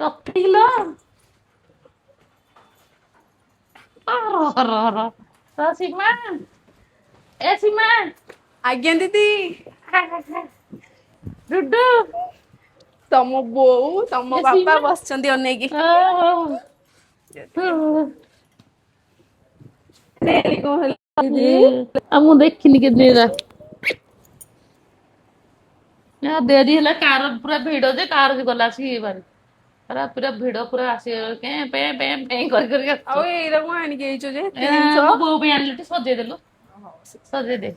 ଟପିଲ ସୀମା ଏ ସୀମା ଆଜ୍ଞା ଦିଦି। ଡୁଡୁ ତମ ବୋଉ ତମ ଏ ବାପା ସୀମା ବସିଛନ୍ତି ଅନେଇକି। କଣ ହେଲା ଦିଦି? ଆଉ ମୁଁ ଦେଖିନି କେତେ ହେଲା। ଡେରି ହେଲା କାର ପୁରା ଭିଡ ଯେ କାର ଗଲା ଆସିକି ଭାରି ପୁରା ଭିଡ ପୁରା ଆସିବ କରି ଆଉ ଆସୁଛୁ। ଏଇରା କଣ ଆଣିକି ଆଇଛ ଯେ ଏତେ ଜିନିଷ? ମୋ ବୋଉ ପାଇଁ ଆଣିଲି ସଜେଇଦେଲୁ ସଜେଇଦେ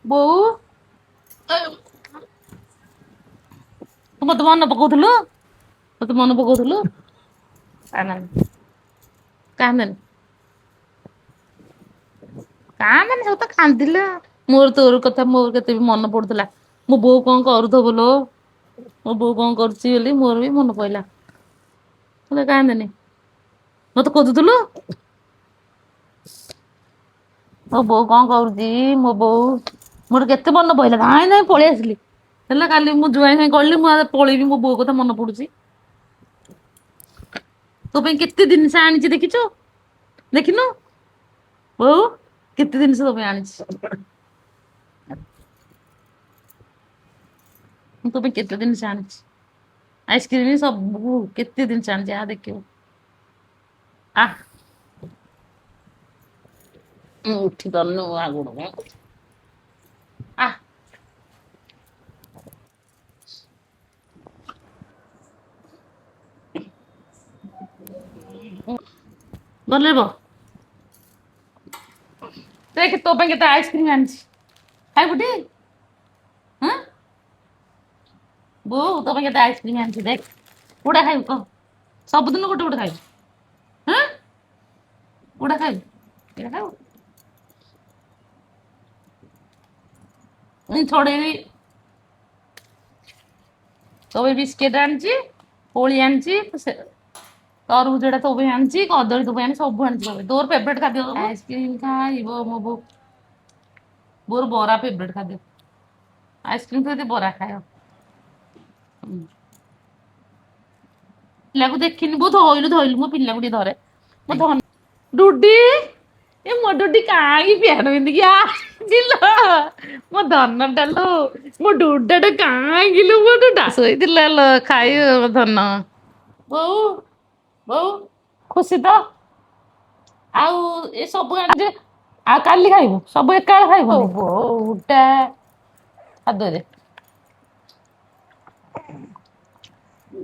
ବୋଉ ତୁ ମତେ ମନେ ପକଉଥିଲୁ କାନ୍ଦନି ସବୁ ତ କାନ୍ଦିଲା ମୋର ତୋର କଥା ମୋର କେତେ ବି ମନେ ପଡୁଥିଲା ମୋ ବୋଉ କଣ କରୁଥିବ ଲୋ ମୋ ବୋଉ କଣ କରୁଛି ବୋଲି ମୋର ବି ମନେ ପଇଲା କାନ୍ଦନି ମତେ ଖୋଜୁଥିଲୁ ମୋ ବୋଉ କଣ କରୁଛି ମୋ ବୋଉ ମୋର କେତେ ମନେ ପଇଲା ନାଇଁ ପଳେଇ ଆସିଲି ହେଲା କାଲି ମୁଁ ଜୁଆଇଁ ସାଙ୍ଗେ କହିଲି ମୁଁ ପଳେଇବି ମୋ ବୋଉ କଥା ମନେ ପଡୁଛି ତୋ ପାଇଁ କେତେ ଜିନିଷ ଆଣିଛି ଦେଖିନୁ ବୋଉ କେତେ ଜିନିଷ ତୋ ପାଇଁ ଆଣିଛି ମୁଁ ତୋ ପାଇଁ କେତେ ଜିନିଷ ଆଣିଛି ଆଇସ୍କ୍ରିମ ସବୁ କେତେ ଜିନିଷ ଆଣିଛି ଆ ଦେଖିବୁ ଆ ଉଠି ପାରୁନୁ ଗୋଡ ଆ ଭଲରେ ବ ଦେଖ ତୋ ପାଇଁ କେତେ ଆଇସ୍କ୍ରିମ ଆଣିଛି ଖାଇବୁଟି ହଁ ବୋଉ ତୋ ପାଇଁ କେତେ ଆଇସ୍କ୍ରିମ ଆଣିଛି ଦେଖ କୋଉଟା ଖାଇବୁ କହ ସବୁଦିନ ଗୋଟେ ଗୋଟେ ଖାଇବୁ ହଁ କୋଉଟା ଖାଇବୁ ଏଇଟା ଖାଇବୁ ଛଡେଇବି ତୋ ପାଇଁ ବିସ୍କେଟ ଆଣିଛି କୋଳି ଆଣିଛି ତରଭୁଜ ଟା ତୋ ପାଇଁ ଆଣିଛି କଦଳୀ ତୋ ପାଇଁ ଆଣିଛି ସବୁ ଆଣିଛି ତୋର ଫେବରେଟ ଖାଦ୍ୟ ଆଇସ୍କ୍ରିମ ଖାଇବ ମୋ ବୋଉ ମୋର ବରା ଫେବରେଟ ଖାଦ୍ୟ ଆଇସ୍କ୍ରିମ ସହିତ ବରା ଖାଇବ ପିଲାକୁ ଦେଖିନି ବୋଉ ଧଇଲୁ ମୋ ପିଲାକୁ ଟିକେ ଧରେ ମୋ ଡୁଡି ଏ ମୋ ଡୁଡି କାହିଁକି ପ୍ୟାଣ୍ଟ ପିନ୍ଧିକି ଆସିଲ ମୋ ଧନଟା ଲୋ ମୋ ଡୁଡାଟା କାହିଁକି ଲୋ ମୋ ଡୁଡା ଶୋଇଥିଲା ଲୋ ଖାଇବ ମୋ ଧନ ବୋଉ ବୋଉ ଖୁସି ତ ଆଉ ଏ ସବୁ ଆଣିଛେ ଆଉ କାଲି ଖାଇବୁ ସବୁ ଏକା ବେଳେ ଖାଇବୁନି ବୋଉଟା ଆଉ ଦେ